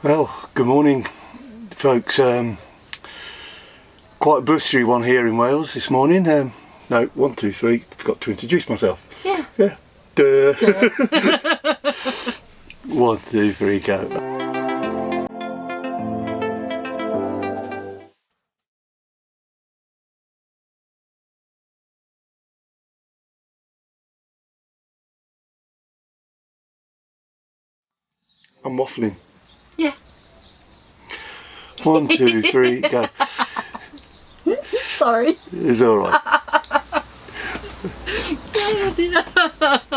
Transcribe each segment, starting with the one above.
Well, good morning, folks. Quite a blustery one here in Wales this morning. No, 1, 2, 3. Forgot to introduce myself. Yeah. Duh. 1, 2, 3, go. I'm waffling. Yeah. 1, 2, 3, go. Sorry. It's all right.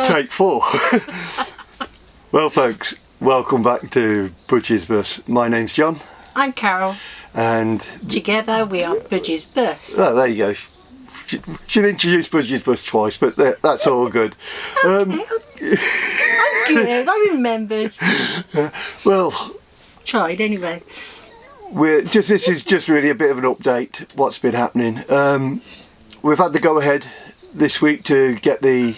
Take 4. Well, folks, welcome back to Budgie's Bus. My name's John. I'm Carol. And together we are Budgie's Bus. Oh, there you go. She'll introduce Budgie's Bus twice, but that's all good. I'm good. I remembered. Well, tried anyway. This is just really a bit of an update. What's been happening? We've had the go-ahead this week to get the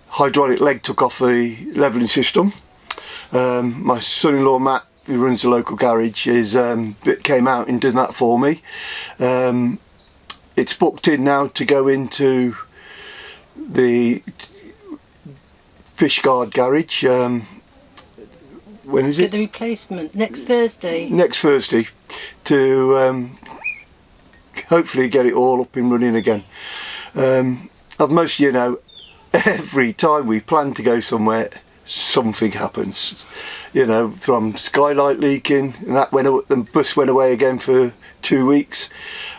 hydraulic leg took off the levelling system. My son-in-law Matt, who runs the local garage, came out and did that for me. It's booked in now to go into the Fishguard garage. When is it? Get the replacement next Thursday. Next Thursday, to hopefully get it all up and running again. As most of you know, every time we plan to go somewhere, something happens. You know, from skylight leaking, and the bus went away again for 2 weeks.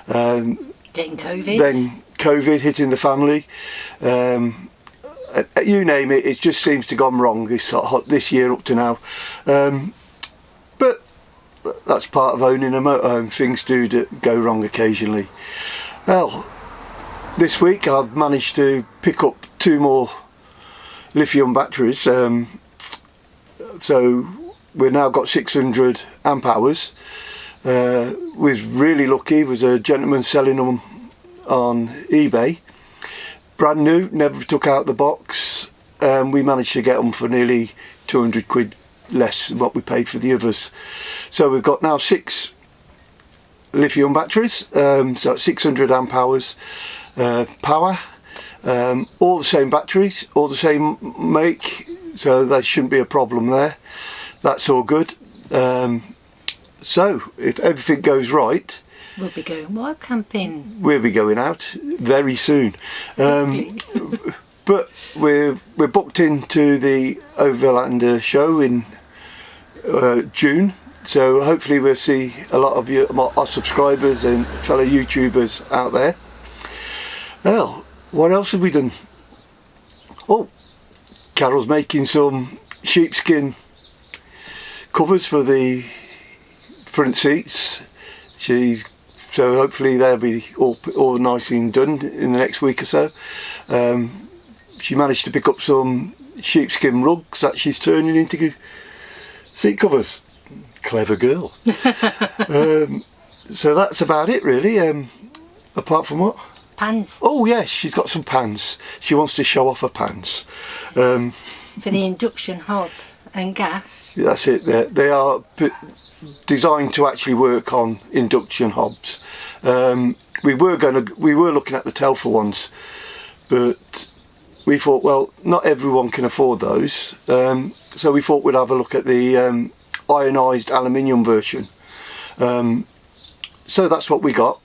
Getting COVID. Then COVID hitting the family. You name it, it just seems to have gone wrong this year up to now. But that's part of owning a motorhome. Things do go wrong occasionally. Well, this week I've managed to pick up 2 more lithium batteries. So we've now got 600 amp hours. Was really lucky. Was a gentleman selling them on eBay. Brand new, never took out the box. We managed to get them for nearly 200 quid less than what we paid for the others. So we've got now 6 lithium batteries, so 600 amp hours power, all the same batteries, all the same make, so there shouldn't be a problem there. That's all good. So if everything goes right, we'll be going wild camping. We'll be going out very soon. But we're booked into the Overlander show in June, so hopefully we'll see a lot of you, our subscribers and fellow YouTubers out there. Well, what else have we done? Oh, Carol's making some sheepskin covers for the front seats. So hopefully they'll be all nicely and done in the next week or so. She managed to pick up some sheepskin rugs that she's turning into seat covers. Clever girl. So that's about it really. Apart from what? Pans. Oh yes, she's got some pans. She wants to show off her pans. For the induction hob and gas. That's it. They are designed to actually work on induction hobs. We were looking at the Telfer ones, but we thought, well, not everyone can afford those, so we thought we'd have a look at the ionised aluminium version. So that's what we got.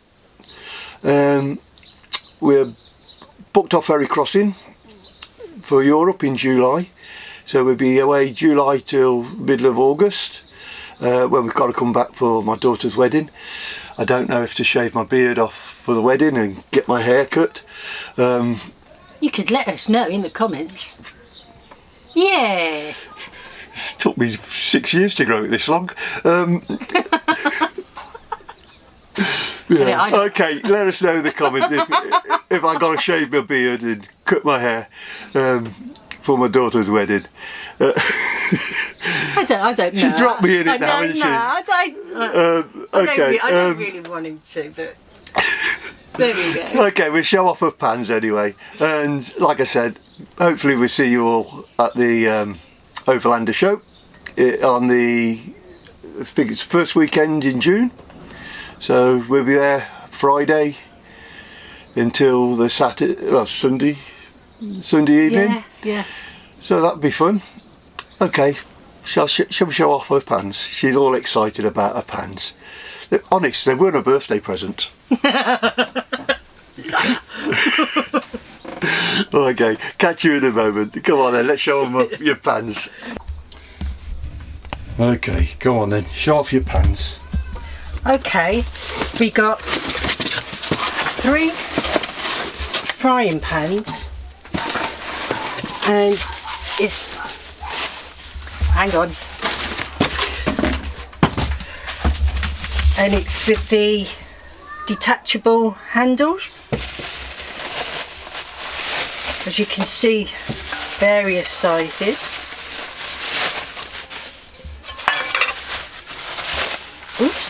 We're booked off ferry crossing for Europe in July, so we'll be away July till middle of August, when we've got to come back for my daughter's wedding. I don't know if to shave my beard off for the wedding and get my hair cut. You could let us know in the comments. Yeah. It took me 6 years to grow it this long. Yeah. Okay, let us know in the comments if I got to shave my beard and cut my hair for my daughter's wedding. I don't know. She's dropped me in it now, hasn't she? I don't really want him to, but there we go. Okay, we'll show off her pans anyway, and like I said, hopefully we'll see you all at the Overlander show on the I think it's the first weekend in June, so we'll be there Friday until the Sunday evening. Yeah. So that'd be fun. Okay, shall we show off her pans? She's all excited about her pans. They're honest, they weren't a birthday present. Okay, catch you in a moment. Come on then, let's show them your pans. Okay, go on then, show off your pans. Okay, we got 3 frying pans, and it's, hang on, and it's with the detachable handles. As you can see, various sizes. Oops.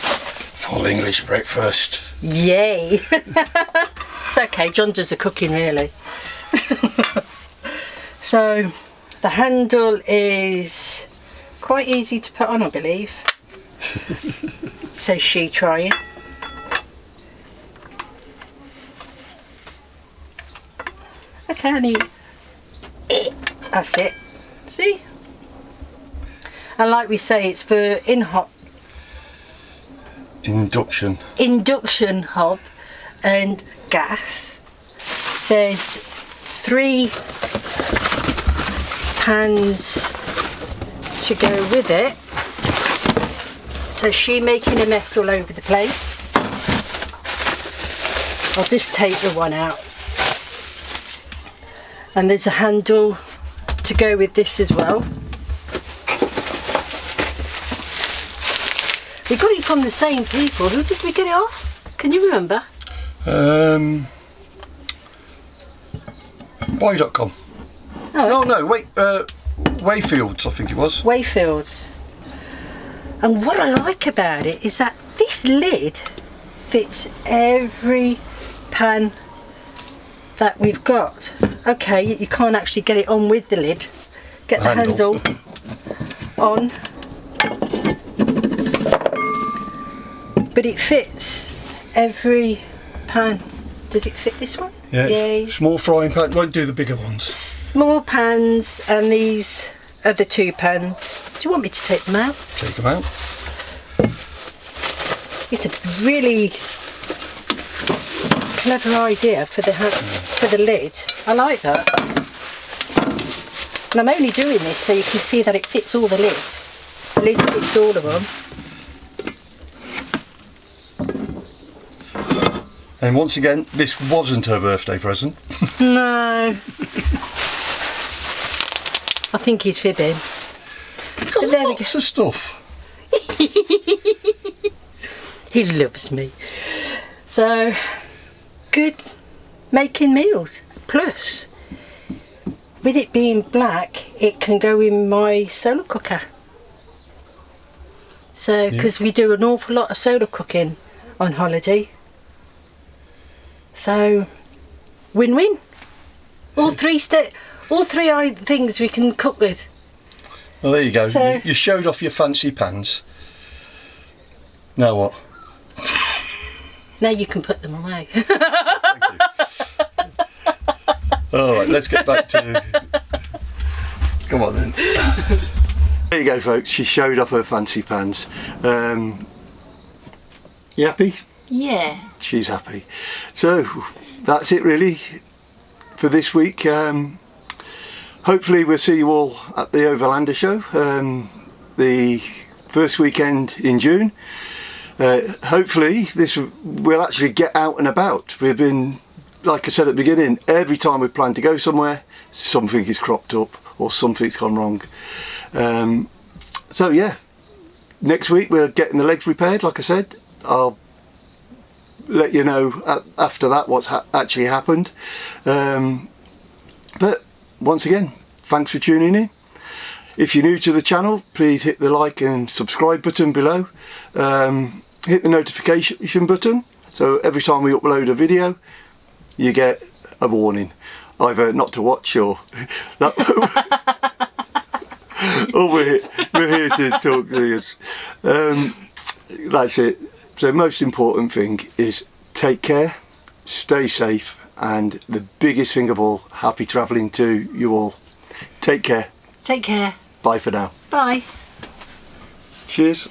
Full English breakfast. Yay! It's okay, John does the cooking really. So the handle is quite easy to put on, I believe. Says she trying. Okay, honey. That's it. See? And like we say, it's for induction hob and gas. There's 3 pans to go with it. So she making a mess all over the place. I'll just take the one out. And there's a handle to go with this as well. We got it from the same people. Who did we get it off? Can you remember? Buy.com. Oh, No, wait, Wayfields, I think it was. Wayfields. And what I like about it is that this lid fits every pan that we've got. Okay, you can't actually get it on with the lid. Get the handle on. But it fits every pan. Does it fit this one? Yeah. Yay. Small frying pan, won't do the bigger ones. Small pans, and these are the 2 pans. Do you want me to take them out? Take them out. It's a really clever idea for the lid. I like that. And I'm only doing this so you can see that it fits all the lids. The lid fits all of them. And once again, this wasn't her birthday present. No. I think he's fibbing. Got lots of stuff. He loves me. So, good making meals. Plus, with it being black, it can go in my solar cooker. So, because we do an awful lot of solar cooking on holiday. So, win-win. All three things we can cook with. Well, there you go. So, you showed off your fancy pans. Now what? now you can put them away. Thank you. All right, let's get back to. Come on then. There you go, folks. She showed off her fancy pans. You happy? Yeah. She's happy. So that's it really for this week. Hopefully we'll see you all at the Overlander show, the first weekend in June. Hopefully this will actually get out and about. We've been, like I said at the beginning, every time we plan to go somewhere, something is cropped up or something's gone wrong. So yeah, next week we're getting the legs repaired, like I said. I'll let you know after that what's actually happened. But once again, thanks for tuning in. If you're new to the channel, please hit the like and subscribe button below. Hit the notification button, so every time we upload a video you get a warning, either not to watch or that. All we're here to talk to us. That's it. So most important thing is take care, stay safe, and the biggest thing of all, happy travelling to you all. Take care. Take care. Bye for now. Bye. Cheers.